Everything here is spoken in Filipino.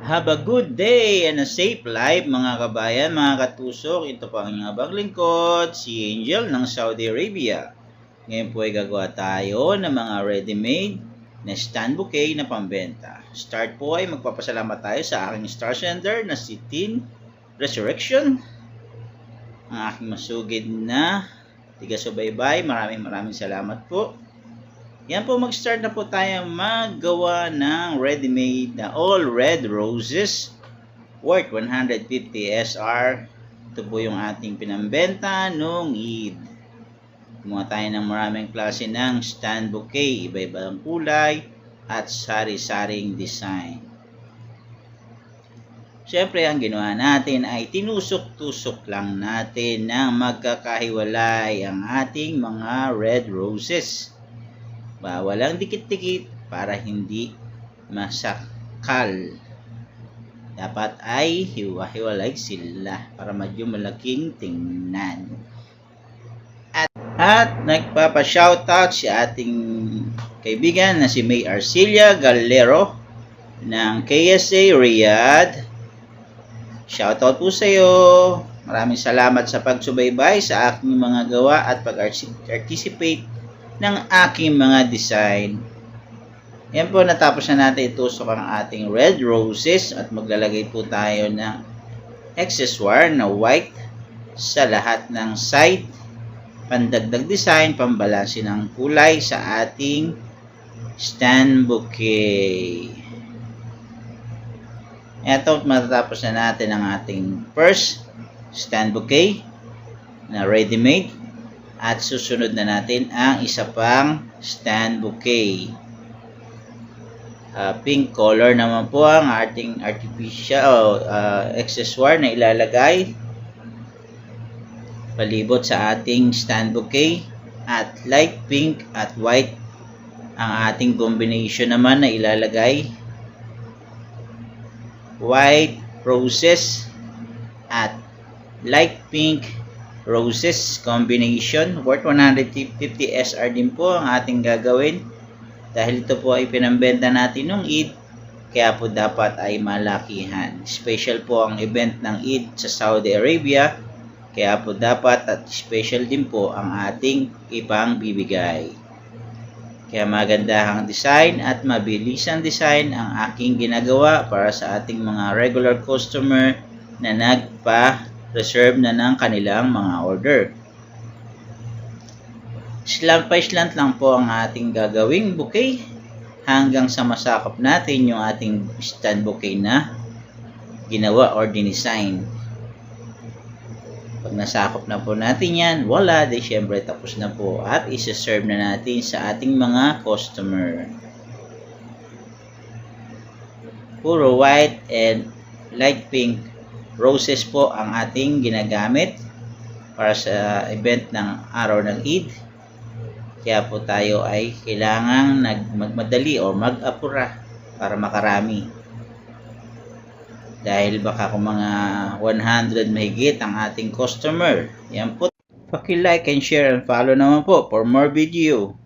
Have a good day and a safe life mga kabayan, mga katusok. Ito po ang inyong abang lingkod, si Angel ng Saudi Arabia. Ngayon po ay gagawa tayo ng mga ready-made na stand bouquet na pambenta. Start po ay magpapasalamat tayo sa aking star sender na si Teen Resurrection. Ang aking masugid na tiga-subaybay. Maraming salamat po. Yan po, mag-start na po tayo maggawa ng ready-made na all red roses worth 150 SR. Ito po yung ating pinambenta nung Eid. Kumuha tayo ng maraming klase ng stand bouquet, iba-ibang kulay at sari-saring design. Siyempre, ang ginawa natin ay tinusok-tusok lang natin ng magkakahiwalay ang ating mga red roses. Walang dikit-dikit para hindi masakal. Dapat ay hiwa-hiwalay sila para medyo malaking tingnan. At nagpapa-shoutout si ating kaibigan na si May Arcilia Galero ng KSA Riyadh. Shoutout po sa iyo. Maraming salamat sa pagsubaybay sa aking mga gawa at pag-participate ng aking mga design. Yan po, natapos na natin itusok ang ating red roses at maglalagay po tayo ng accessoire na white sa lahat ng side, pandagdag design, pambalansi ng kulay sa ating stand bouquet. Ito, matatapos na natin ang ating first stand bouquet na ready-made. At susunod na natin ang isa pang stand bouquet. Pink color naman po ang ating artificial accessoire na ilalagay palibot sa ating stand bouquet. At light pink at white ang ating combination naman na ilalagay. White roses at light pink roses combination worth 150 SR din po ang ating gagawin dahil ito po ay pinambenta natin nung Eid, kaya po dapat ay malakihan. Special po ang event ng Eid sa Saudi Arabia, kaya po dapat at special din po ang ating ipang bibigay. Kaya magandahang design at mabilisang design ang aking ginagawa para sa ating mga regular customer na nagpa-reserve na ng kanilang mga order. Slant by slant lang po ang ating gagawing bouquet hanggang sa masakop natin yung ating stand bouquet na ginawa or dinesign. Pag nasakop na po natin yan, wala, di syempre tapos na po at isa-serve na natin sa ating mga customer. Puro white and light pink roses po ang ating ginagamit para sa event ng araw ng Eid. Kaya po tayo ay kailangang magmadali o mag-apura para makarami. Dahil baka kung mga 100 mahigit ang ating customer. Yan po. Paki-like and share and follow naman po for more video.